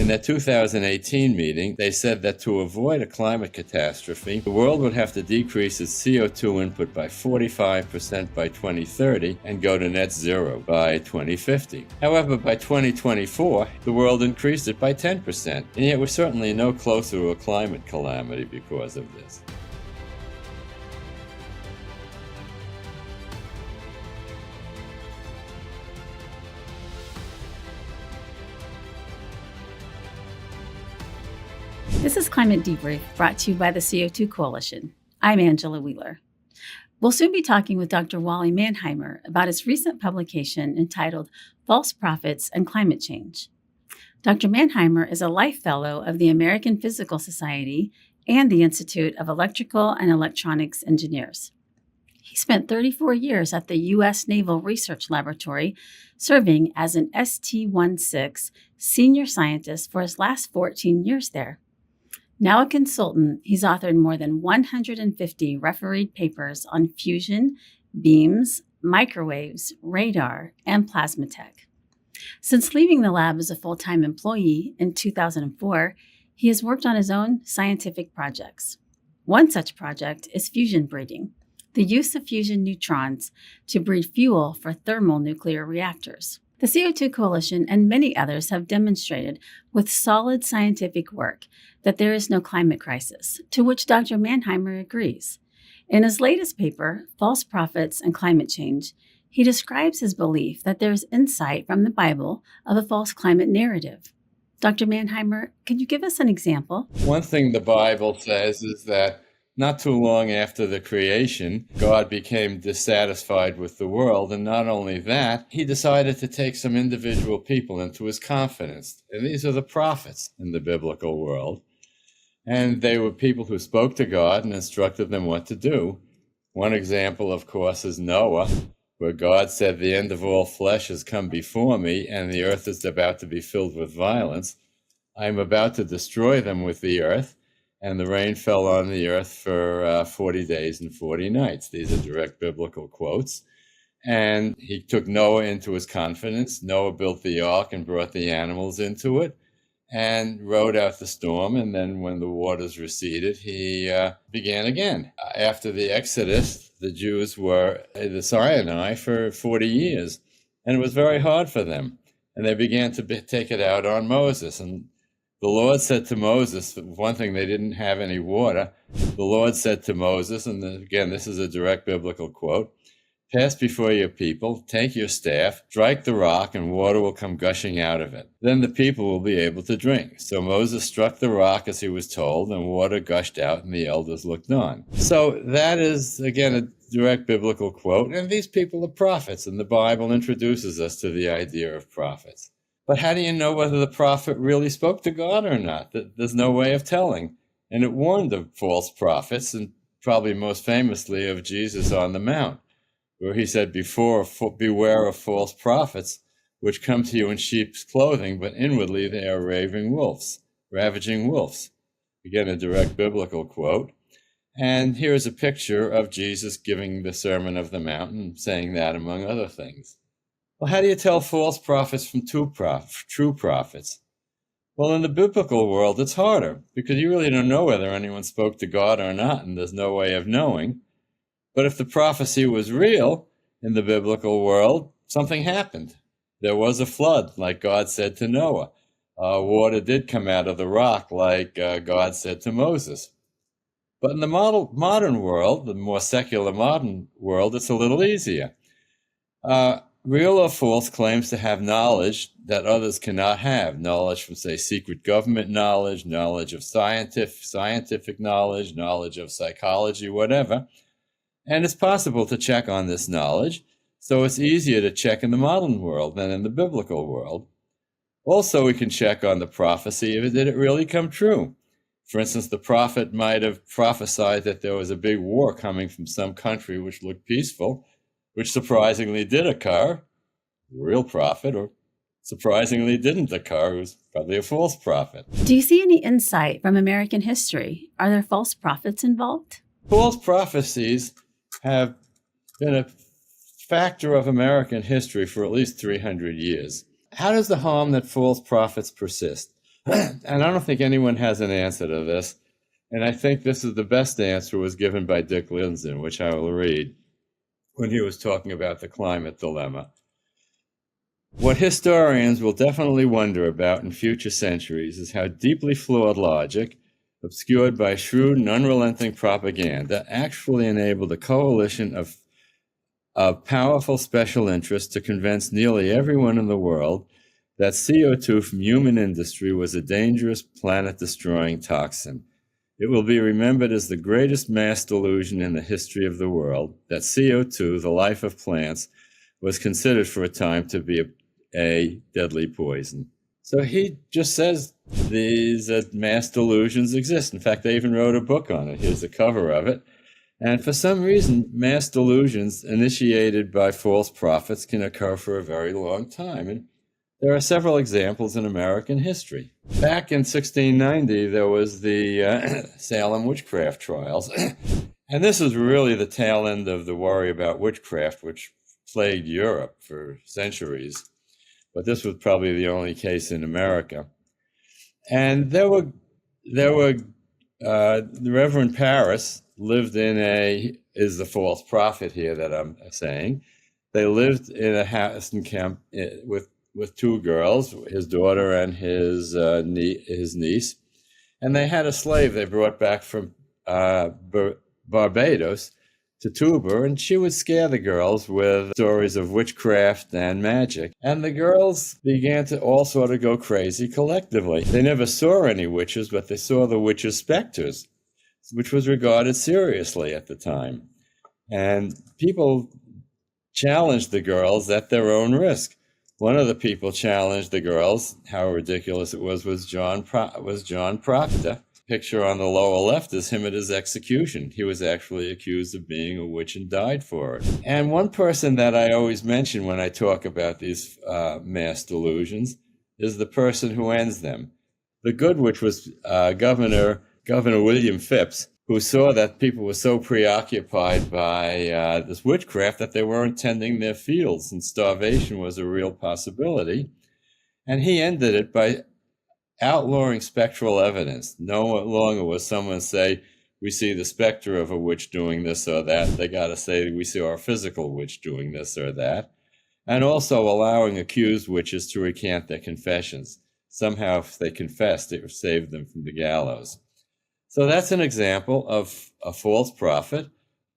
their 2018 meeting, they said that to avoid a climate catastrophe, the world would have to decrease its CO2 input by 45% by 2030 and go to net zero by 2050. However, by 2024, the world increased it by 10%, and yet we're certainly no closer to a climate calamity because of this. This is Climate Debrief, brought to you by the CO2 Coalition. I'm Angela Wheeler. We'll soon be talking with Dr. Wally Manheimer about his recent publication entitled False Prophets and Climate Change. Dr. Manheimer is a Life Fellow of the American Physical Society and the Institute of Electrical and Electronics Engineers. He spent 34 years at the U.S. Naval Research Laboratory, serving as an ST-16 senior scientist for his last 14 years there. Now a consultant, he's authored more than 150 refereed papers on fusion, beams, microwaves, radar, and plasma tech. Since leaving the lab as a full-time employee in 2004, he has worked on his own scientific projects. One such project is fusion breeding, the use of fusion neutrons to breed fuel for thermal nuclear reactors. The CO2 Coalition and many others have demonstrated with solid scientific work that there is no climate crisis, to which Dr. Manheimer agrees. In his latest paper, False Prophets and Climate Change, he describes his belief that there is insight from the Bible of a false climate narrative. Dr. Manheimer, can you give us an example? One thing the Bible says is that not too long after the creation, God became dissatisfied with the world, and not only that, he decided to take some individual people into his confidence. And these are the prophets in the biblical world. And they were people who spoke to God and instructed them what to do. One example, of course, is Noah, where God said, "The end of all flesh has come before me, and the earth is about to be filled with violence. I am about to destroy them with the earth." And the rain fell on the earth for 40 days and 40 nights. These are direct biblical quotes. And he took Noah into his confidence. Noah built the ark and brought the animals into it and rode out the storm. And then when the waters receded, he began again. After the Exodus, the Jews were in the Sinai for 40 years. And it was very hard for them. And they began to take it out on Moses. And the Lord said to Moses, one thing, they didn't have any water. The Lord said to Moses, and again, this is a direct biblical quote, "Pass before your people, take your staff, strike the rock, and water will come gushing out of it. Then the people will be able to drink." So Moses struck the rock as he was told, and water gushed out, and the elders looked on. So that is, again, a direct biblical quote. And these people are prophets, and the Bible introduces us to the idea of prophets. But how do you know whether the prophet really spoke to God or not? There's no way of telling. And it warned of false prophets, and probably most famously of Jesus on the Mount, where he said, "Beware of false prophets, which come to you in sheep's clothing, but inwardly they are ravaging wolves." Again, a direct biblical quote. And here's a picture of Jesus giving the Sermon of the Mount and saying that, among other things. Well, how do you tell false prophets from true prophets? Well, in the biblical world, it's harder because you really don't know whether anyone spoke to God or not, and there's no way of knowing. But if the prophecy was real in the biblical world, something happened. There was a flood, like God said to Noah. Water did come out of the rock, like God said to Moses. But in the modern world, the more secular modern world, it's a little easier. Real or false claims to have knowledge that others cannot have. Knowledge from, say, secret government knowledge of scientific knowledge of psychology, whatever. And it's possible to check on this knowledge, so it's easier to check in the modern world than in the biblical world. Also, we can check on the prophecy. Did it really come true? For instance, the prophet might have prophesied that there was a big war coming from some country which looked peaceful, which surprisingly did occur, the real prophet, or surprisingly didn't occur, it was probably a false prophet. Do you see any insight from American history? Are there false prophets involved? False prophecies have been a factor of American history for at least 300 years. How does the harm that false prophets persist? And I don't think anyone has an answer to this. And I think this is the best answer was given by Dick Lindzen, which I will read, when he was talking about the climate dilemma. What historians will definitely wonder about in future centuries is how deeply flawed logic, obscured by shrewd and unrelenting propaganda, actually enabled a coalition of powerful special interests to convince nearly everyone in the world that CO2 from human industry was a dangerous, planet-destroying toxin. It will be remembered as the greatest mass delusion in the history of the world that CO2, the life of plants, was considered for a time to be a deadly poison. So he just says these mass delusions exist. In fact, they even wrote a book on it. Here's the cover of it. And for some reason, mass delusions initiated by false prophets can occur for a very long time. And there are several examples in American history. Back in 1690, there was the Salem witchcraft trials. And this was really the tail end of the worry about witchcraft, which plagued Europe for centuries. But this was probably the only case in America. And the Reverend Paris lived is the false prophet here that I'm saying. They lived in a house in camp with two girls, his daughter and his niece. And they had a slave they brought back from Barbados to Tuba, and she would scare the girls with stories of witchcraft and magic. And the girls began to all sort of go crazy collectively. They never saw any witches, but they saw the witches' specters, which was regarded seriously at the time. And people challenged the girls at their own risk. One of the people challenged the girls, how ridiculous it was John Proctor. Picture on the lower left is him at his execution. He was actually accused of being a witch and died for it. And one person that I always mention when I talk about these mass delusions is the person who ends them. The good witch was Governor William Phipps, who saw that people were so preoccupied by this witchcraft that they weren't tending their fields, and starvation was a real possibility. And he ended it by outlawing spectral evidence. No longer was someone say, we see the specter of a witch doing this or that. They got to say, we see our physical witch doing this or that. And also allowing accused witches to recant their confessions. Somehow, if they confessed, it saved them from the gallows. So that's an example of a false prophet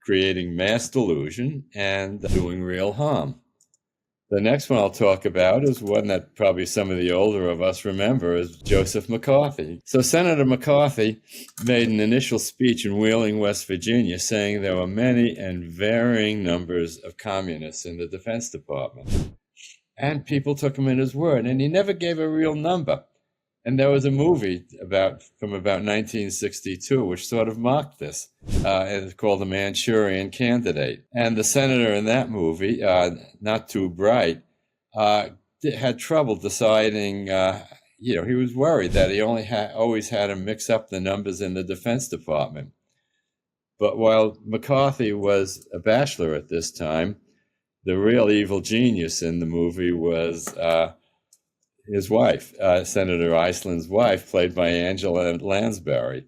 creating mass delusion and doing real harm. The next one I'll talk about is one that probably some of the older of us remember, is Joseph McCarthy. So Senator McCarthy made an initial speech in Wheeling, West Virginia, saying there were many and varying numbers of communists in the Defense Department. And people took him at his word, and he never gave a real number. And there was a movie from about 1962, which sort of mocked this. It's called The Manchurian Candidate. And the senator in that movie, not too bright, had trouble deciding, he was worried that he always had to mix up the numbers in the Defense Department. But while McCarthy was a bachelor at this time, the real evil genius in the movie was his wife, Senator Iceland's wife, played by Angela Lansbury.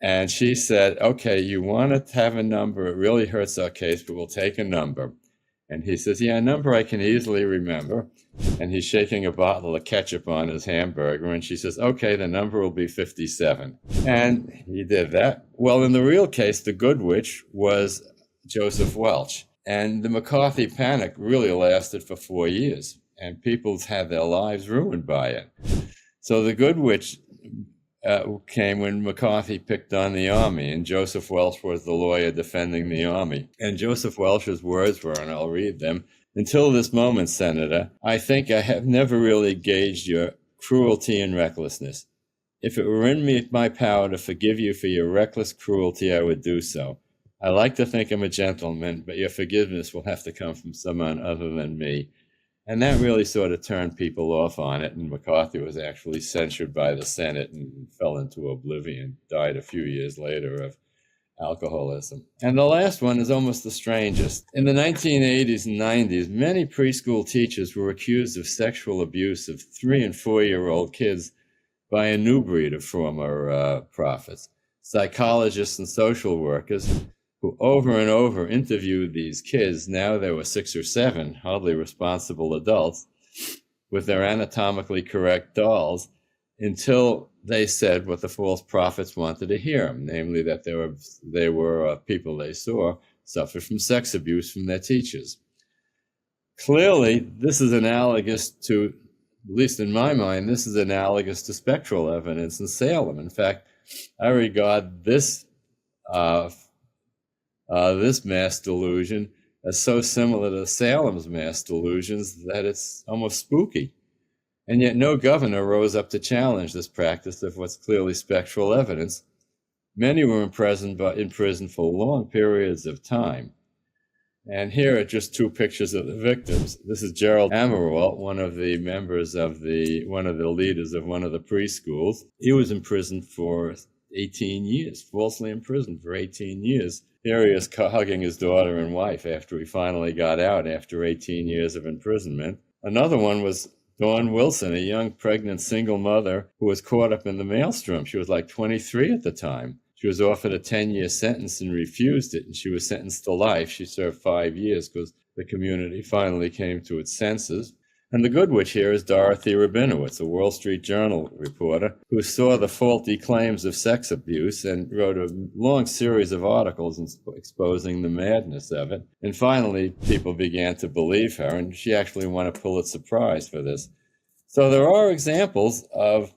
And she said, okay, you want to have a number. It really hurts our case, but we'll take a number. And he says, yeah, a number I can easily remember. And he's shaking a bottle of ketchup on his hamburger. And she says, okay, the number will be 57. And he did that. Well, in the real case, the good witch was Joseph Welch. And the McCarthy panic really lasted for 4 years. And people had their lives ruined by it. So the good witch came when McCarthy picked on the army, and Joseph Welch was the lawyer defending the army. And Joseph Welch's words were, and I'll read them, until this moment, Senator, I think I have never really gauged your cruelty and recklessness. If it were in my power to forgive you for your reckless cruelty, I would do so. I like to think I'm a gentleman, but your forgiveness will have to come from someone other than me. And that really sort of turned people off on it. And McCarthy was actually censured by the Senate and fell into oblivion, died a few years later of alcoholism. And the last one is almost the strangest. In the 1980s and 90s, many preschool teachers were accused of sexual abuse of 3- and 4-year-old kids by a new breed of former prophets, psychologists and social workers who over and over interviewed these kids. Now there were 6 or 7 hardly responsible adults with their anatomically correct dolls until they said what the false prophets wanted to hear, namely that they were people they saw suffered from sex abuse from their teachers. Clearly, this is analogous to, at least in my mind, this is analogous to spectral evidence in Salem. In fact, I regard this mass delusion as so similar to Salem's mass delusions that it's almost spooky. And yet no governor rose up to challenge this practice of what's clearly spectral evidence. Many were imprisoned for long periods of time. And here are just 2 pictures of the victims. This is Gerald Amaral, one of the leaders of one of the preschools. He was imprisoned for 18 years, falsely imprisoned for 18 years. Here he is hugging his daughter and wife after he finally got out after 18 years of imprisonment. Another one was Dawn Wilson, a young pregnant single mother who was caught up in the maelstrom. She was like 23 at the time. She was offered a 10-year sentence and refused it, and she was sentenced to life. She served 5 years because the community finally came to its senses. And the good witch here is Dorothy Rabinowitz, a Wall Street Journal reporter who saw the faulty claims of sex abuse and wrote a long series of articles exposing the madness of it. And finally, people began to believe her, and she actually won a Pulitzer Prize for this. So there are examples of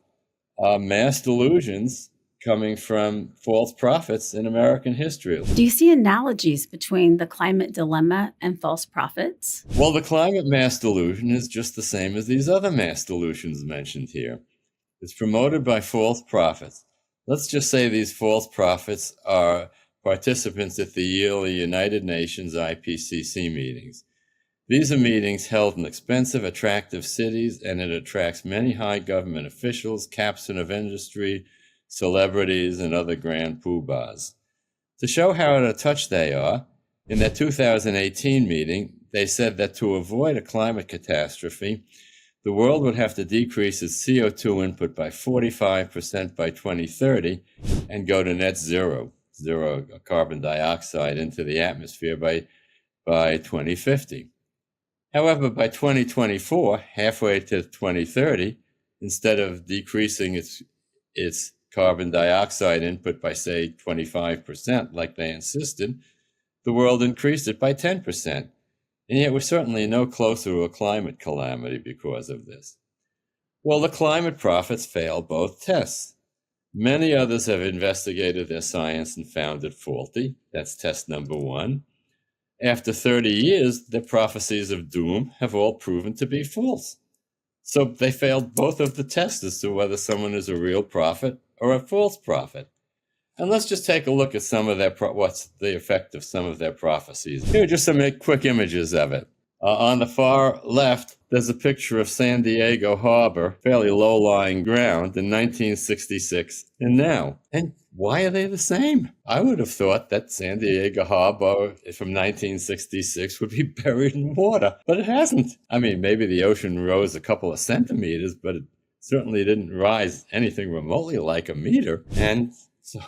mass delusions coming from false prophets in American history. Do you see analogies between the climate dilemma and false prophets? Well, the climate mass delusion is just the same as these other mass delusions mentioned here. It's promoted by false prophets. Let's just say these false prophets are participants at the yearly United Nations IPCC meetings. These are meetings held in expensive, attractive cities, and it attracts many high government officials, captain of industry, celebrities, and other grand poobahs. To show how out of touch they are, in their 2018 meeting, they said that to avoid a climate catastrophe, the world would have to decrease its CO2 input by 45% by 2030 and go to net zero carbon dioxide into the atmosphere by 2050. However, by 2024, halfway to 2030, instead of decreasing its carbon dioxide input by, say, 25%, like they insisted, the world increased it by 10%. And yet we're certainly no closer to a climate calamity because of this. Well, the climate prophets failed both tests. Many others have investigated their science and found it faulty. That's test number 1. After 30 years, their prophecies of doom have all proven to be false. So they failed both of the tests as to whether someone is a real prophet or a false prophet. And let's just take a look at some of their what's the effect of some of their prophecies. Here are just some quick images of it. On the far left, there's a picture of San Diego Harbor, fairly low-lying ground, in 1966 and now. And why are they the same? I would have thought that San Diego Harbor from 1966 would be buried in water, but it hasn't. I mean, maybe the ocean rose a couple of centimeters, but it certainly didn't rise anything remotely like a meter. And so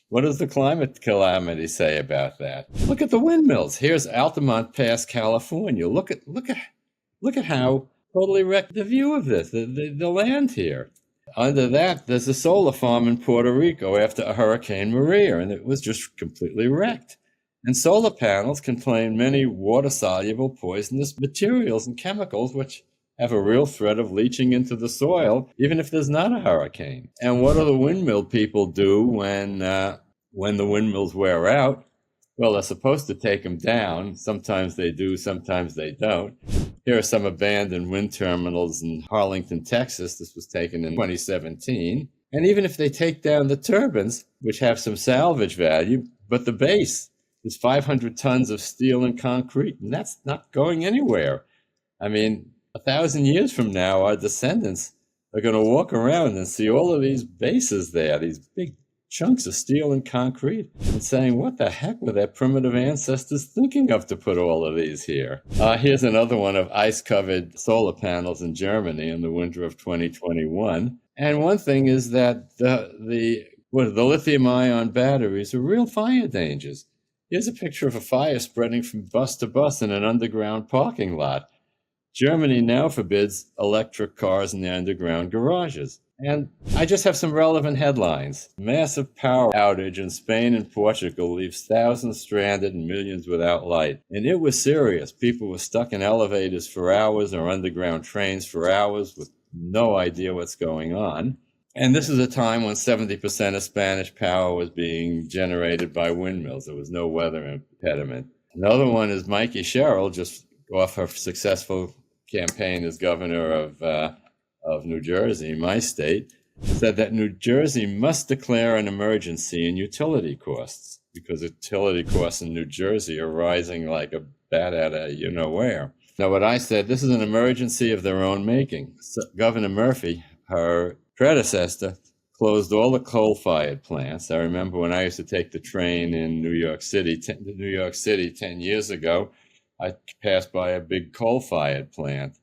what does the climate calamity say about that? Look at the windmills. Here's Altamont Pass, California. Look at how totally wrecked the view of this, the land here. Under that, there's a solar farm in Puerto Rico after Hurricane Maria, and it was just completely wrecked. And solar panels contain many water-soluble poisonous materials and chemicals which have a real threat of leaching into the soil, even if there's not a hurricane. And what do the windmill people do when the windmills wear out? Well, they're supposed to take them down. Sometimes they do, sometimes they don't. Here are some abandoned wind terminals in Harlingen, Texas. This was taken in 2017. And even if they take down the turbines, which have some salvage value, but the base is 500 tons of steel and concrete, and that's not going anywhere. I mean, 1,000 years from now, our descendants are going to walk around and see all of these bases there, these big chunks of steel and concrete, and saying, what the heck were their primitive ancestors thinking of to put all of these here? Here's another one of ice-covered solar panels in Germany in the winter of 2021. And one thing is that the lithium-ion batteries are real fire dangers. Here's a picture of a fire spreading from bus to bus in an underground parking lot. Germany now forbids electric cars in the underground garages. And I just have some relevant headlines. Massive power outage in Spain and Portugal leaves thousands stranded and millions without light. And it was serious. People were stuck in elevators for hours or underground trains for hours with no idea what's going on. And this is a time when 70% of Spanish power was being generated by windmills. There was no weather impediment. Another one is Mikey Sherrill, just off her successful campaign as governor of New Jersey, my state, said that New Jersey must declare an emergency in utility costs because utility costs in New Jersey are rising like a bat out of you-know-where. Now, what I said, this is an emergency of their own making. So Governor Murphy, her predecessor, closed all the coal-fired plants. I remember when I used to take the train in New York City 10 years ago, I passed by a big coal-fired plant.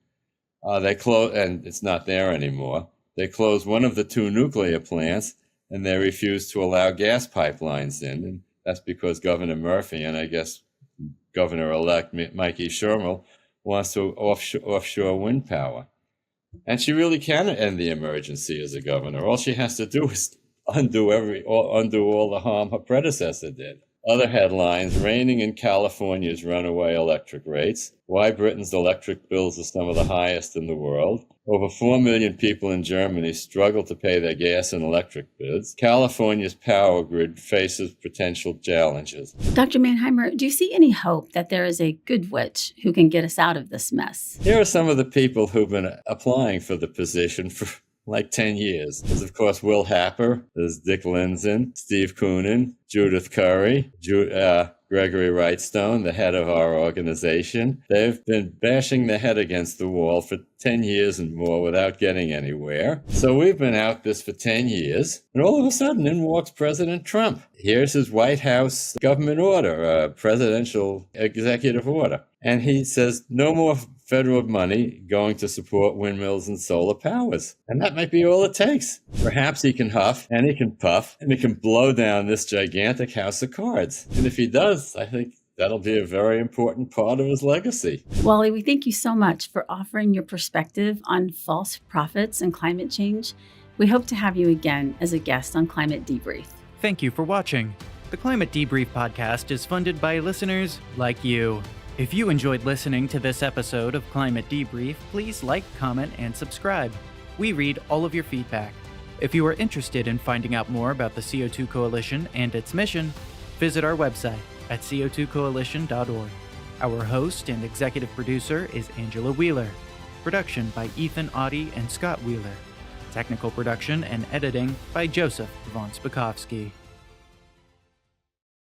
They closed, and it's not there anymore. They closed one of the two nuclear plants, and they refused to allow gas pipelines in. And that's because Governor Murphy and I guess Governor-elect Mikey Sherrill wants to offshore wind power. And she really can end the emergency as a governor. All she has to do is undo all the harm her predecessor did. Other headlines, raining in California's runaway electric rates, why Britain's electric bills are some of the highest in the world, over 4 million people in Germany struggle to pay their gas and electric bills, California's power grid faces potential challenges. Dr. Manheimer, do you see any hope that there is a good witch who can get us out of this mess? Here are some of the people who've been applying for the position for like 10 years. There's, of course, Will Happer, there's Dick Lindzen, Steve Koonin, Judith Curry, Gregory Wrightstone, the head of our organization. They've been bashing their head against the wall for 10 years and more without getting anywhere. So we've been out this for 10 years, and all of a sudden in walks President Trump. Here's his White House government order, presidential executive order. And he says no more federal money going to support windmills and solar powers. And that might be all it takes. Perhaps he can huff and he can puff and he can blow down this gigantic house of cards. And if he does, I think that'll be a very important part of his legacy. Wally, we thank you so much for offering your perspective on false prophets and climate change. We hope to have you again as a guest on Climate Debrief. Thank you for watching. The Climate Debrief podcast is funded by listeners like you. If you enjoyed listening to this episode of Climate Debrief, please like, comment, and subscribe. We read all of your feedback. If you are interested in finding out more about the CO2 Coalition and its mission, visit our website at co2coalition.org. Our host and executive producer is Angela Wheeler. Production by Ethan Audie and Scott Wheeler. Technical production and editing by Joseph Von Spakovsky.